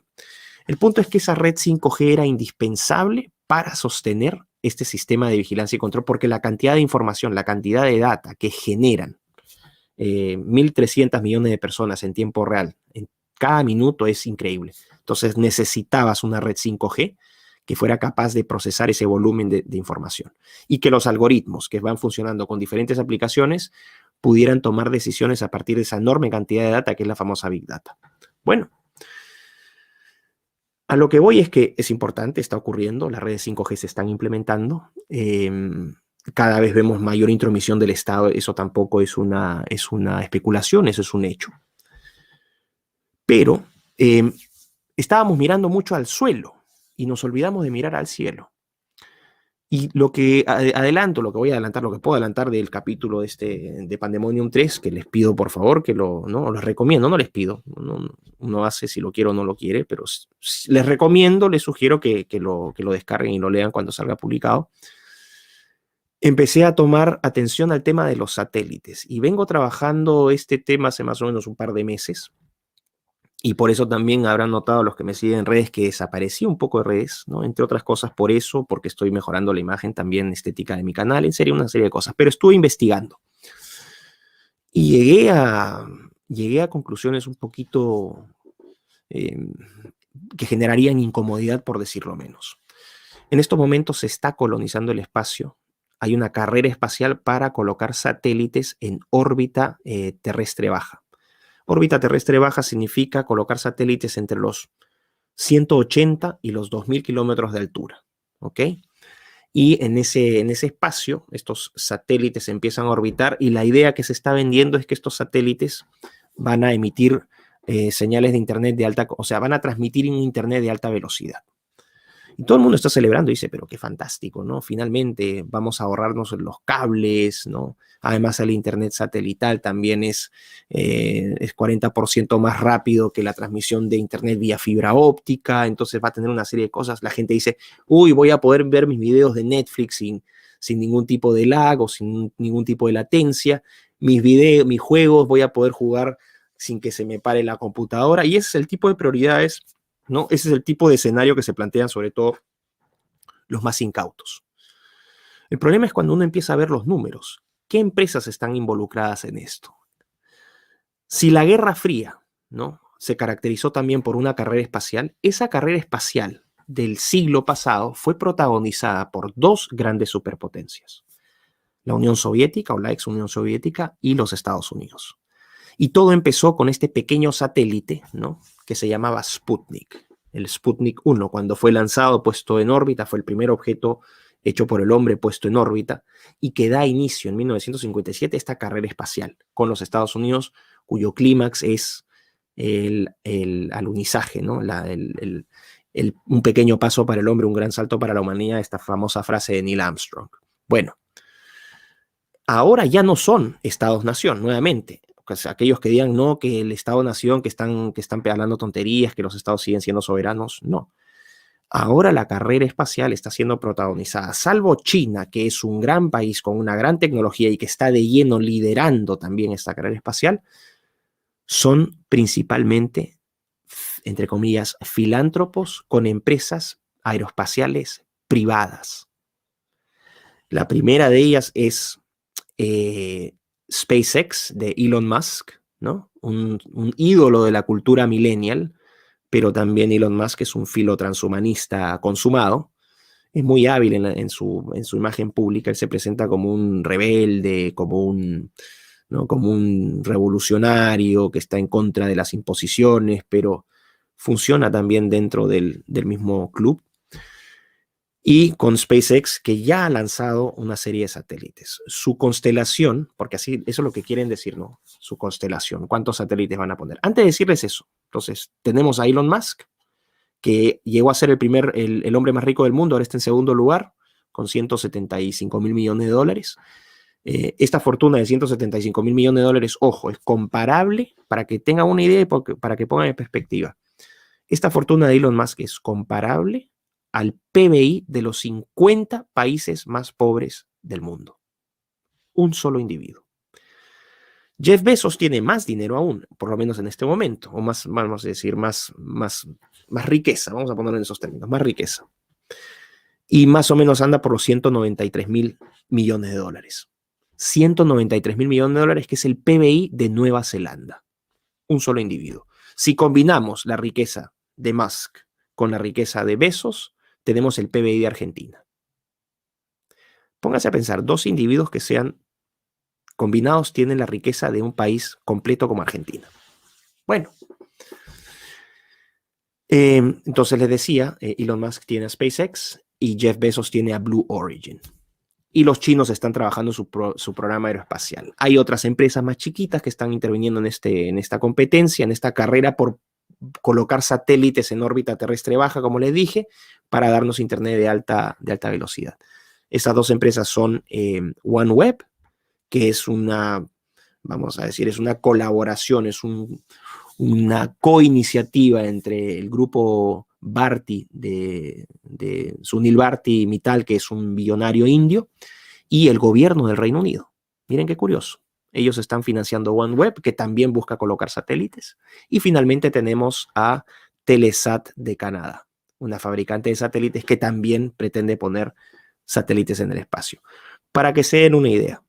B: el punto es que esa red 5G era indispensable para sostener este sistema de vigilancia y control, porque la cantidad de información, la cantidad de data que generan 1.300 millones de personas en tiempo real, en cada minuto, es increíble. Entonces necesitabas una red 5G que fuera capaz de procesar ese volumen de información, y que los algoritmos que van funcionando con diferentes aplicaciones pudieran tomar decisiones a partir de esa enorme cantidad de data que es la famosa Big Data. Bueno, a lo que voy es que es importante, está ocurriendo, las redes 5G se están implementando, cada vez vemos mayor intromisión del Estado. Eso tampoco es una especulación, eso es un hecho. Pero estábamos mirando mucho al suelo y nos olvidamos de mirar al cielo. Y lo que voy a adelantar, lo que puedo adelantar del capítulo de Pandemonium 3, que les pido por favor que los recomiendo, no les pido, uno hace si lo quiere o no lo quiere, pero les recomiendo, les sugiero que lo descarguen y lo lean cuando salga publicado. Empecé a tomar atención al tema de los satélites y vengo trabajando este tema hace más o menos un par de meses. Y por eso también habrán notado los que me siguen en redes que desaparecí un poco de redes, ¿no? Entre otras cosas por eso, porque estoy mejorando la imagen también estética de mi canal, en serio, una serie de cosas. Pero estuve investigando y llegué a conclusiones un poquito que generarían incomodidad, por decirlo menos. En estos momentos se está colonizando el espacio. Hay una carrera espacial para colocar satélites en órbita terrestre baja. Órbita terrestre baja significa colocar satélites entre los 180 y los 2000 kilómetros de altura, ¿ok? Y en ese espacio, estos satélites empiezan a orbitar y la idea que se está vendiendo es que estos satélites van a emitir señales de internet de alta, o sea, van a transmitir un internet de alta velocidad. Y todo el mundo está celebrando y dice, pero qué fantástico, ¿no? Finalmente vamos a ahorrarnos los cables, ¿no? Además, el internet satelital también es 40% más rápido que la transmisión de internet vía fibra óptica, entonces va a tener una serie de cosas. La gente dice, uy, voy a poder ver mis videos de Netflix sin ningún tipo de lag o sin ningún tipo de latencia. Mis juegos voy a poder jugar sin que se me pare la computadora. Y ese es el tipo de prioridades, ¿no? Ese es el tipo de escenario que se plantean sobre todo los más incautos. El problema es cuando uno empieza a ver los números. ¿Qué empresas están involucradas en esto? Si la Guerra Fría, ¿no?, se caracterizó también por una carrera espacial, esa carrera espacial del siglo pasado fue protagonizada por dos grandes superpotencias, la Unión Soviética o la ex Unión Soviética y los Estados Unidos. Y todo empezó con este pequeño satélite, ¿no?, que se llamaba Sputnik. El Sputnik 1, cuando fue lanzado, puesto en órbita, fue el primer objeto hecho por el hombre puesto en órbita y que da inicio en 1957 a esta carrera espacial con los Estados Unidos, cuyo clímax es el alunizaje, ¿no? Un pequeño paso para el hombre, un gran salto para la humanidad, esta famosa frase de Neil Armstrong. Bueno, ahora ya no son Estados-nación, nuevamente. Pues aquellos que digan no, que el Estado-nación, que están hablando tonterías, que los estados siguen siendo soberanos, no. Ahora la carrera espacial está siendo protagonizada, salvo China, que es un gran país con una gran tecnología y que está de lleno liderando también esta carrera espacial, son principalmente, entre comillas, filántropos con empresas aeroespaciales privadas. La primera de ellas es SpaceX de Elon Musk, ¿no? Un ídolo de la cultura millennial, pero también Elon Musk es un filo transhumanista consumado. Es muy hábil en su imagen pública. Él se presenta como un rebelde, como un revolucionario que está en contra de las imposiciones, pero funciona también dentro del mismo club. Y con SpaceX, que ya ha lanzado una serie de satélites. Su constelación, porque así, eso es lo que quieren decir, ¿no? Su constelación, ¿cuántos satélites van a poner? Antes de decirles eso, entonces, tenemos a Elon Musk, que llegó a ser el hombre más rico del mundo, ahora está en segundo lugar, con 175 mil millones de dólares. Esta fortuna de 175 mil millones de dólares, ojo, es comparable, para que tengan una idea y para que pongan en perspectiva. Esta fortuna de Elon Musk es comparable al PBI de los 50 países más pobres del mundo. Un solo individuo. Jeff Bezos tiene más dinero aún, por lo menos en este momento, o más, vamos a decir, más riqueza, vamos a ponerlo en esos términos, más riqueza. Y más o menos anda por los 193 mil millones de dólares. 193 mil millones de dólares, que es el PBI de Nueva Zelanda. Un solo individuo. Si combinamos la riqueza de Musk con la riqueza de Bezos, tenemos el PBI de Argentina. Póngase a pensar, dos individuos que sean combinados tienen la riqueza de un país completo como Argentina. Bueno, entonces les decía, Elon Musk tiene a SpaceX y Jeff Bezos tiene a Blue Origin. y los chinos están trabajando su programa aeroespacial. Hay otras empresas más chiquitas que están interviniendo en esta competencia, en esta carrera por colocar satélites en órbita terrestre baja, como les dije, para darnos internet de alta velocidad. Estas dos empresas son OneWeb, que es una, vamos a decir, es una colaboración, es una coiniciativa entre el grupo Bharti de Sunil Bharti Mittal, que es un billonario indio, y el gobierno del Reino Unido. Miren qué curioso. Ellos están financiando OneWeb, que también busca colocar satélites. Y finalmente tenemos a Telesat de Canadá, una fabricante de satélites que también pretende poner satélites en el espacio. Para que se den una idea,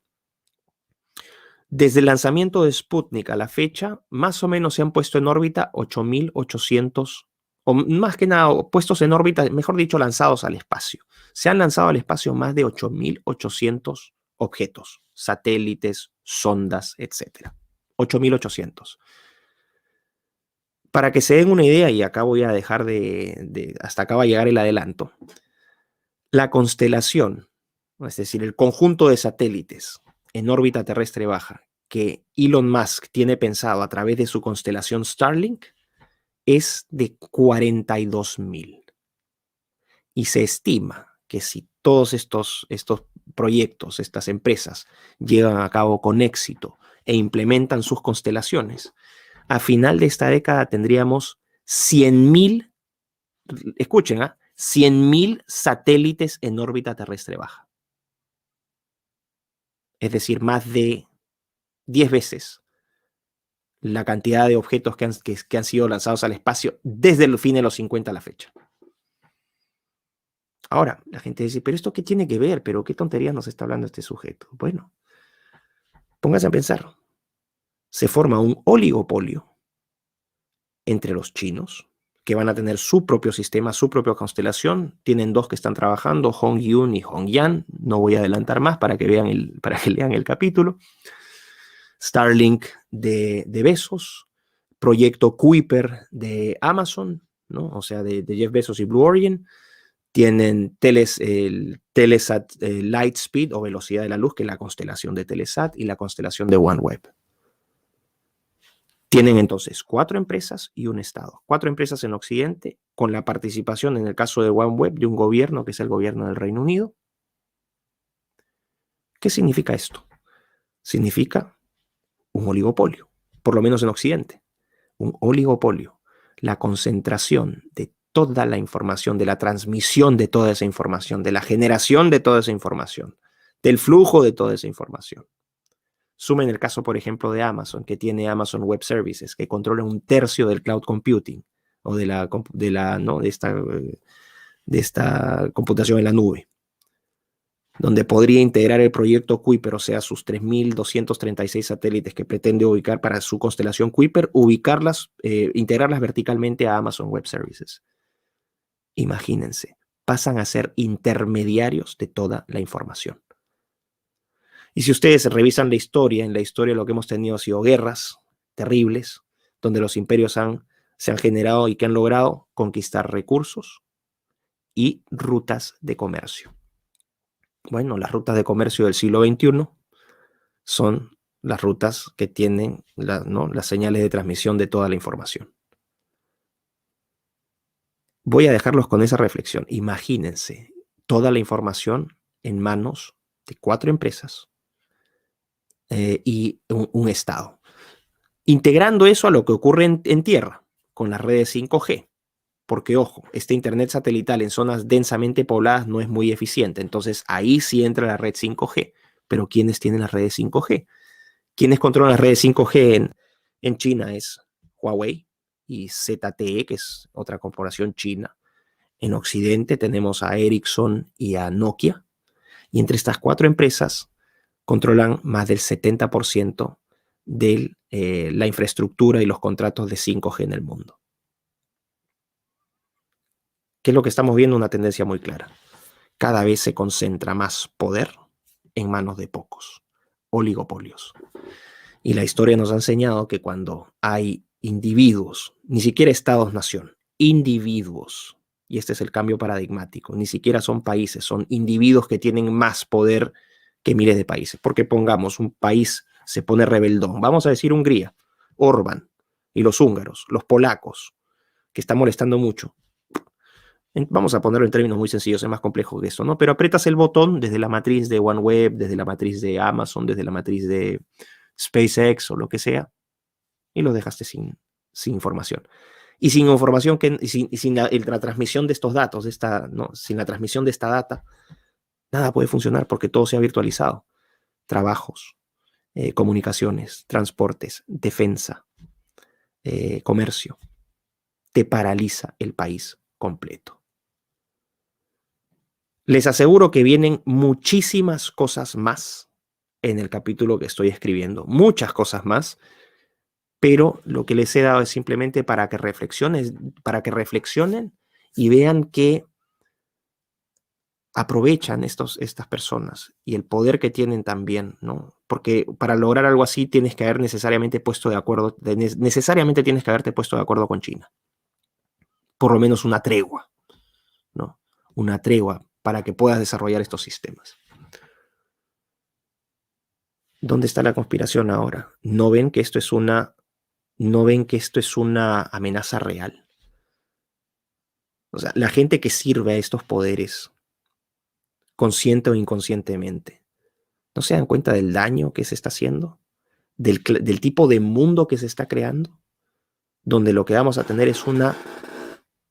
B: desde el lanzamiento de Sputnik a la fecha, más o menos se han puesto en órbita 8.800, o más que nada, puestos en órbita, mejor dicho, lanzados al espacio. Se han lanzado al espacio más de 8.800 objetos, satélites, sondas, etc. 8.800. Para que se den una idea, y acá voy a dejar hasta acá va a llegar el adelanto, la constelación, es decir, el conjunto de satélites en órbita terrestre baja que Elon Musk tiene pensado a través de su constelación Starlink es de 42.000. Y se estima que si todos estos proyectos, estas empresas, llevan a cabo con éxito e implementan sus constelaciones, a final de esta década tendríamos 100.000, escuchen, 100.000 satélites en órbita terrestre baja. Es decir, más de 10 veces la cantidad de objetos que han sido lanzados al espacio desde el fin de los 50 a la fecha. Ahora, la gente dice, ¿pero esto qué tiene que ver? ¿Pero qué tonterías nos está hablando este sujeto? Bueno, pónganse a pensar. Se forma un oligopolio entre los chinos, que van a tener su propio sistema, su propia constelación. Tienen dos que están trabajando, Hongyun y Hongyan. No voy a adelantar más para que lean el capítulo. Starlink de Bezos, proyecto Kuiper de Amazon, ¿no? O sea, de Jeff Bezos y Blue Origin. Tienen Telesat Lightspeed o velocidad de la luz, que es la constelación de Telesat, y la constelación de OneWeb. Tienen entonces 4 empresas y un Estado. 4 empresas en Occidente, con la participación, en el caso de OneWeb, de un gobierno que es el gobierno del Reino Unido. ¿Qué significa esto? Significa un oligopolio, por lo menos en Occidente. Un oligopolio. La concentración de toda la información, de la transmisión de toda esa información, de la generación de toda esa información, del flujo de toda esa información. Sumen el caso, por ejemplo, de Amazon, que tiene Amazon Web Services, que controla 1/3 del cloud computing o de esta computación en la nube, donde podría integrar el proyecto Kuiper, o sea, sus 3.236 satélites que pretende ubicar para su constelación Kuiper, integrarlas verticalmente a Amazon Web Services. Imagínense, pasan a ser intermediarios de toda la información. Y si ustedes revisan la historia, en la historia lo que hemos tenido ha sido guerras terribles, donde los imperios se han generado y que han logrado conquistar recursos y rutas de comercio. Bueno, las rutas de comercio del siglo XXI son las rutas que tienen las señales de transmisión de toda la información. Voy a dejarlos con esa reflexión. Imagínense toda la información en manos de 4 empresas y un Estado. Integrando eso a lo que ocurre en tierra, con las redes 5G. Porque, ojo, este internet satelital en zonas densamente pobladas no es muy eficiente. Entonces, ahí sí entra la red 5G. Pero ¿quiénes tienen las redes 5G? ¿Quiénes controlan las redes 5G en China? Es Huawei y ZTE, que es otra corporación china. En Occidente tenemos a Ericsson y a Nokia. Y entre estas 4 empresas controlan más del 70% de la infraestructura y los contratos de 5G en el mundo. ¿Qué es lo que estamos viendo? Una tendencia muy clara. Cada vez se concentra más poder en manos de pocos, oligopolios. Y la historia nos ha enseñado que cuando hay individuos, ni siquiera estados-nación, individuos Y este es el cambio paradigmático. Ni siquiera son países, son individuos que tienen más poder que miles de países. Porque pongamos, un país se pone rebeldón. Vamos a decir Hungría, Orbán y los húngaros, los polacos, que están molestando mucho. Vamos a ponerlo en términos muy sencillos, es más complejo que eso, ¿no? Pero aprietas el botón desde la matriz de OneWeb, desde la matriz de Amazon, desde la matriz de SpaceX o lo que sea, y lo dejaste sin información. Y sin información, sin la transmisión de estos datos, ¿no? Sin la transmisión de esta data, nada puede funcionar porque todo se ha virtualizado. Trabajos, comunicaciones, transportes, defensa, comercio. Te paraliza el país completo. Les aseguro que vienen muchísimas cosas más en el capítulo que estoy escribiendo. Muchas cosas más. Pero lo que les he dado es simplemente para que reflexionen y vean que aprovechan estas personas y el poder que tienen también, ¿no? Porque para lograr algo así tienes que haber necesariamente tienes que haberte puesto de acuerdo con China. Por lo menos una tregua, ¿no? Una tregua para que puedas desarrollar estos sistemas. ¿Dónde está la conspiración ahora? ¿No ven que esto es una amenaza real? O sea, la gente que sirve a estos poderes, consciente o inconscientemente, ¿no se dan cuenta del daño que se está haciendo? Del tipo de mundo que se está creando, donde lo que vamos a tener es una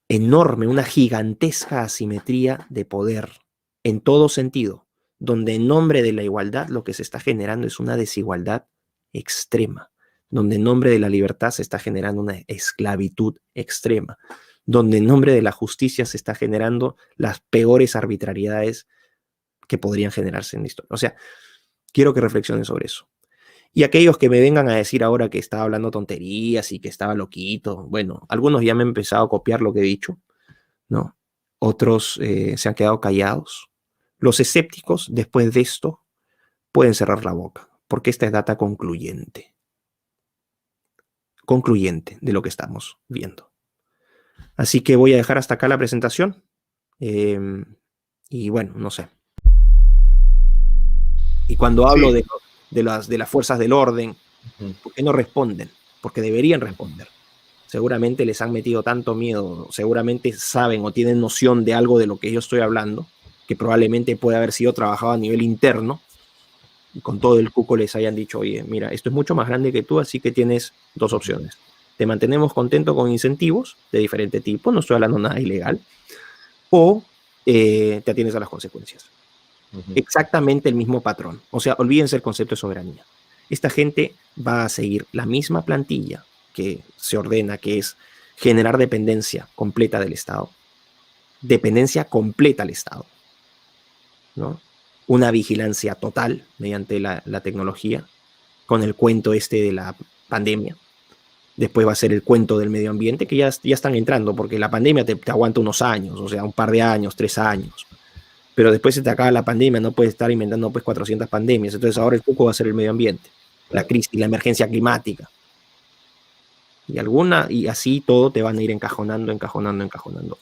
B: enorme, una gigantesca asimetría de poder en todo sentido, donde en nombre de la igualdad lo que se está generando es una desigualdad extrema, donde en nombre de la libertad se está generando una esclavitud extrema, donde en nombre de la justicia se está generando las peores arbitrariedades que podrían generarse en la historia. O sea, quiero que reflexionen sobre eso. Y aquellos que me vengan a decir ahora que estaba hablando tonterías y que estaba loquito, bueno, algunos ya me han empezado a copiar lo que he dicho, ¿no? Otros se han quedado callados. Los escépticos, después de esto, pueden cerrar la boca, porque esta es data concluyente de lo que estamos viendo. Así que voy a dejar hasta acá la presentación. Y bueno, no sé. Y cuando hablo de las fuerzas del orden, ¿por qué no responden? Porque deberían responder. Seguramente les han metido tanto miedo, seguramente saben o tienen noción de algo de lo que yo estoy hablando, que probablemente puede haber sido trabajado a nivel interno, y con todo el cuco les hayan dicho, oye, mira, esto es mucho más grande que tú, así que tienes dos opciones. Te mantenemos contento con incentivos de diferente tipo, no estoy hablando nada ilegal, o te atienes a las consecuencias. Exactamente el mismo patrón. O sea, olvídense el concepto de soberanía. Esta gente va a seguir la misma plantilla que se ordena, que es generar dependencia completa del Estado. Dependencia completa al Estado, ¿no? Una vigilancia total mediante la tecnología, con el cuento de la pandemia. Después va a ser el cuento del medio ambiente, que ya están entrando, porque la pandemia te aguanta unos años, o sea, un par de años, 3 años. Pero después se te acaba la pandemia, no puedes estar inventando pues 400 pandemias. Entonces ahora el cuco va a ser el medio ambiente, la crisis, la emergencia climática. Y así todo te van a ir encajonando.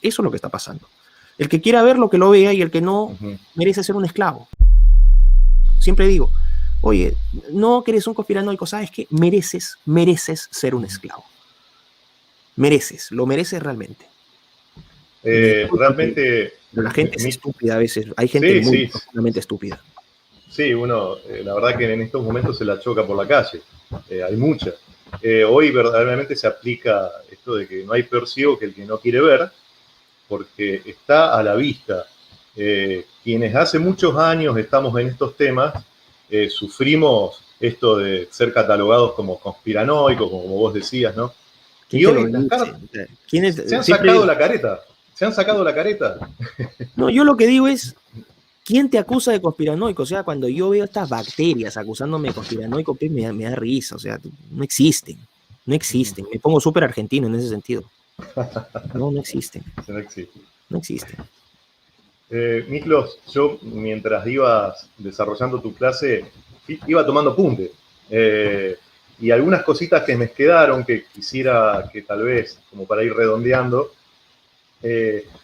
B: Eso es lo que está pasando. El que quiera ver lo que lo vea, y el que no merece ser un esclavo. Siempre digo, oye, no que eres un conspiranoico, ¿sabes qué? Mereces ser un esclavo. Lo mereces realmente.
C: Realmente...
B: Pero la gente es estúpida a veces. Hay gente muy profundamente estúpida.
C: Sí, la verdad que en estos momentos se la choca por la calle. Hay mucha. Hoy verdaderamente se aplica esto de que no hay peor ciego que el que no quiere ver, porque está a la vista. Quienes hace muchos años estamos en estos temas, sufrimos esto de ser catalogados como conspiranoicos, como vos decías, ¿no? Y hoy se han sacado la careta. Se han sacado la careta.
B: No, yo lo que digo es, ¿quién te acusa de conspiranoico? O sea, cuando yo veo estas bacterias acusándome de conspiranoico, pues me da risa. O sea, no existen. Me pongo súper argentino en ese sentido. No existen. No existen.
C: Miklos, yo mientras ibas desarrollando tu clase, iba tomando apuntes. Y algunas cositas que me quedaron que quisiera que tal vez, como para ir redondeando,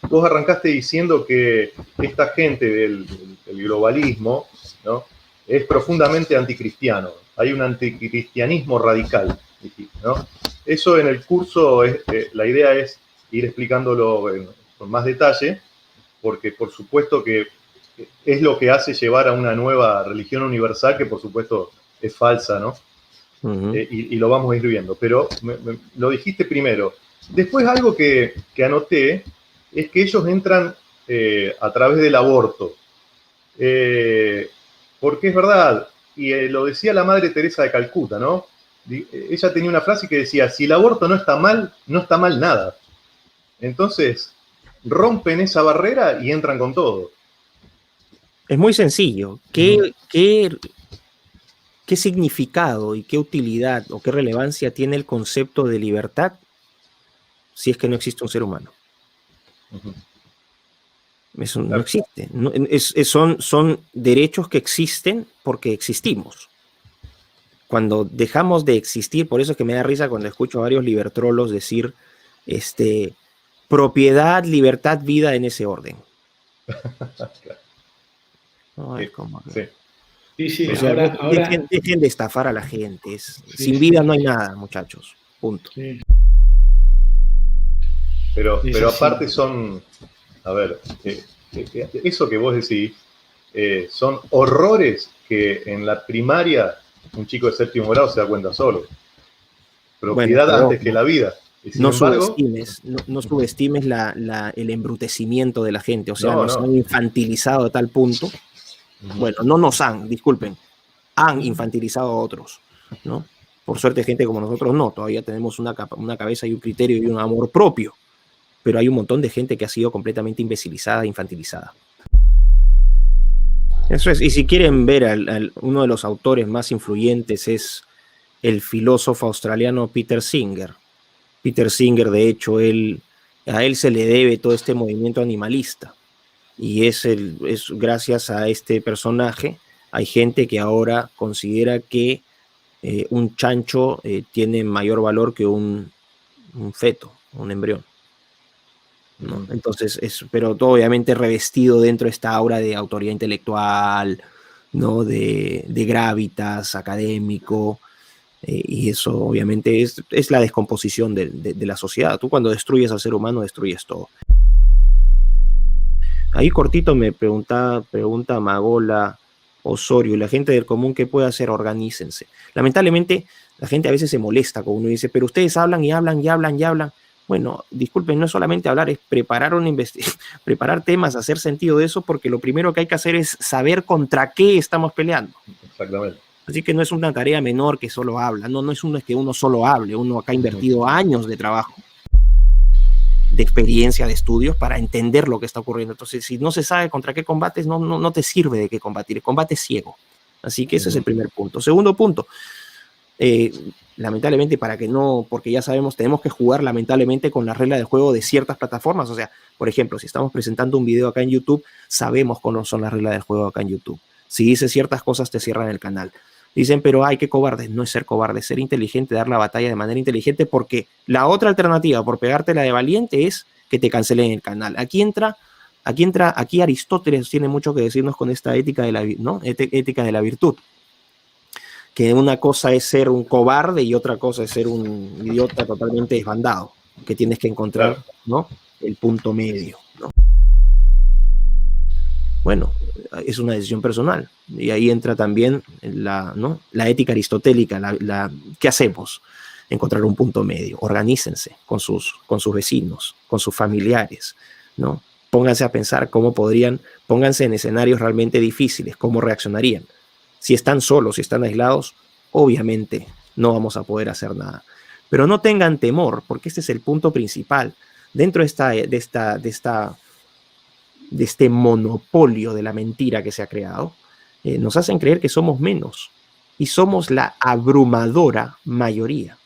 C: vos arrancaste diciendo que esta gente del globalismo, ¿no?, es profundamente anticristiano. Hay un anticristianismo radical, ¿no? Eso en el curso, la idea es ir explicándolo con más detalle, porque por supuesto que es lo que hace llevar a una nueva religión universal, que por supuesto es falsa, ¿no?
B: Uh-huh.
C: Y lo vamos a ir viendo. Pero lo dijiste primero. Después algo que anoté es que ellos entran a través del aborto. Porque es verdad, y lo decía la Madre Teresa de Calcuta, ¿no? Ella tenía una frase que decía, si el aborto no está mal nada. Entonces, rompen esa barrera y entran con todo.
B: Es muy sencillo. ¿Qué significado y qué utilidad o qué relevancia tiene el concepto de libertad si es que no existe un ser humano?
C: Uh-huh.
B: Eso no existe. No, son derechos que existen porque existimos. Cuando dejamos de existir, por eso es que me da risa cuando escucho a varios libertrolos decir propiedad, libertad, vida en ese orden. No, es como que...
A: Sí,
B: o sea,
A: ahora...
B: dejen de estafar a la gente. Sin vida no hay nada, muchachos. Punto.
A: Sí.
C: Pero aparte son, a ver, eso que vos decís, son horrores que en la primaria un chico de séptimo grado se da cuenta solo. Propiedad antes que la vida. Y sin embargo,
B: no subestimes el embrutecimiento de la gente. O sea, nos han infantilizado a tal punto. Bueno, no nos han, disculpen, han infantilizado a otros, ¿no? Por suerte, gente como nosotros no, todavía tenemos una cabeza y un criterio y un amor propio, pero hay un montón de gente que ha sido completamente imbecilizada, infantilizada. Eso es, y si quieren ver uno de los autores más influyentes es el filósofo australiano Peter Singer. Peter Singer, de hecho, a él se le debe todo este movimiento animalista. Y es gracias a este personaje, hay gente que ahora considera que un chancho tiene mayor valor que un feto, un embrión, ¿no? Entonces, pero todo obviamente revestido dentro de esta aura de autoría intelectual, ¿no? De gravitas, académico, y eso obviamente es la descomposición de la sociedad. Tú cuando destruyes al ser humano, destruyes todo. Ahí cortito me pregunta Magola Osorio, la gente del común, ¿qué puede hacer? Organícense. Lamentablemente, la gente a veces se molesta con uno y dice, pero ustedes hablan y hablan y hablan y hablan. Bueno, disculpen, no es solamente hablar, es preparar preparar temas, hacer sentido de eso, porque lo primero que hay que hacer es saber contra qué estamos peleando.
C: Exactamente.
B: Así que no es una tarea menor que solo habla, no es que uno solo hable, uno acá ha invertido años de trabajo, de experiencia, de estudios, para entender lo que está ocurriendo. Entonces, si no se sabe contra qué combates, no te sirve de qué combatir. El combate es ciego. Así que ese es el primer punto. Segundo punto, lamentablemente, porque ya sabemos, tenemos que jugar lamentablemente con la regla del juego de ciertas plataformas. O sea, por ejemplo, si estamos presentando un video acá en YouTube, sabemos cómo son las reglas del juego acá en YouTube. Si dices ciertas cosas, te cierran el canal. Dicen, pero ay, qué cobarde. No es ser cobarde, es ser inteligente, dar la batalla de manera inteligente, porque la otra alternativa por pegártela de valiente es que te cancelen el canal. Aquí Aristóteles tiene mucho que decirnos con esta ética de ética de la virtud. Que una cosa es ser un cobarde y otra cosa es ser un idiota totalmente desbandado, que tienes que encontrar, ¿no?, el punto medio, ¿no? Bueno, es una decisión personal. Y ahí entra también la ética aristotélica. ¿Qué hacemos? Encontrar un punto medio. Organícense con sus vecinos, con sus familiares, ¿no? Pónganse a pensar pónganse en escenarios realmente difíciles, cómo reaccionarían. Si están solos, si están aislados, obviamente no vamos a poder hacer nada. Pero no tengan temor, porque este es el punto principal. Dentro de este monopolio de la mentira que se ha creado, nos hacen creer que somos menos y somos la abrumadora mayoría.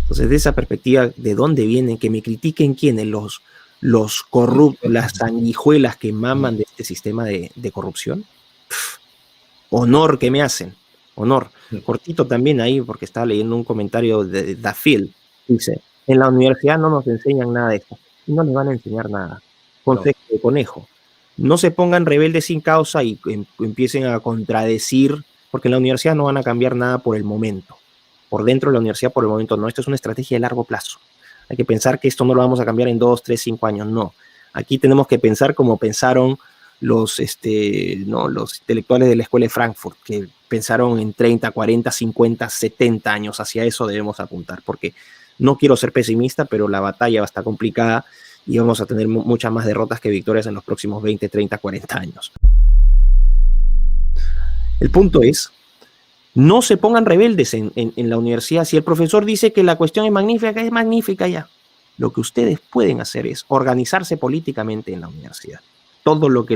B: Entonces, de esa perspectiva, ¿de dónde vienen? Que me critiquen quiénes, los corruptos, las sanguijuelas que maman de este sistema de corrupción. Honor que me hacen, honor. Cortito también ahí, porque estaba leyendo un comentario de Dafil. Dice, En la universidad no nos enseñan nada de esto. Y no les van a enseñar nada. Consejo de conejo. No se pongan rebeldes sin causa y empiecen a contradecir, porque en la universidad no van a cambiar nada por el momento. Por dentro de la universidad por el momento no. Esto es una estrategia de largo plazo. Hay que pensar que esto no lo vamos a cambiar en 2, 3, 5 años. No. Aquí tenemos que pensar como pensaron los intelectuales de la Escuela de Frankfurt, que pensaron en 30, 40, 50, 70 años. Hacia eso debemos apuntar, porque no quiero ser pesimista, pero la batalla va a estar complicada y vamos a tener muchas más derrotas que victorias en los próximos 20, 30, 40 años. El punto es, no se pongan rebeldes en la universidad. Si el profesor dice que la cuestión es magnífica ya. Lo que ustedes pueden hacer es organizarse políticamente en la universidad. Todo lo que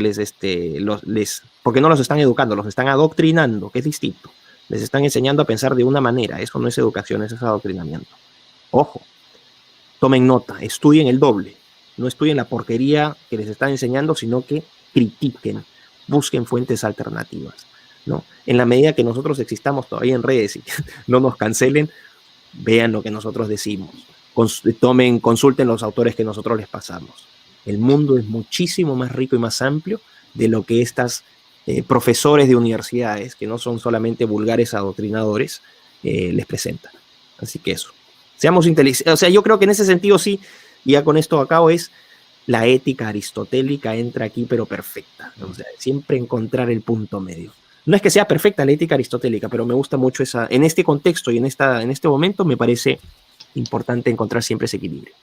B: porque no los están educando, los están adoctrinando, que es distinto. Les están enseñando a pensar de una manera. Eso no es educación, eso es adoctrinamiento. Ojo, tomen nota, estudien el doble. No estudien la porquería que les están enseñando, sino que critiquen, busquen fuentes alternativas, ¿no? En la medida que nosotros existamos todavía en redes y no nos cancelen, vean lo que nosotros decimos. Consulten los autores que nosotros les pasamos. El mundo es muchísimo más rico y más amplio de lo que estas profesores de universidades, que no son solamente vulgares adoctrinadores, les presentan. Así que eso. Seamos inteligentes. O sea, yo creo que en ese sentido sí, y ya con esto acabo, es la ética aristotélica entra aquí, pero perfecta. O sea, siempre encontrar el punto medio. No es que sea perfecta la ética aristotélica, pero me gusta mucho en este contexto y en este momento me parece importante encontrar siempre ese equilibrio.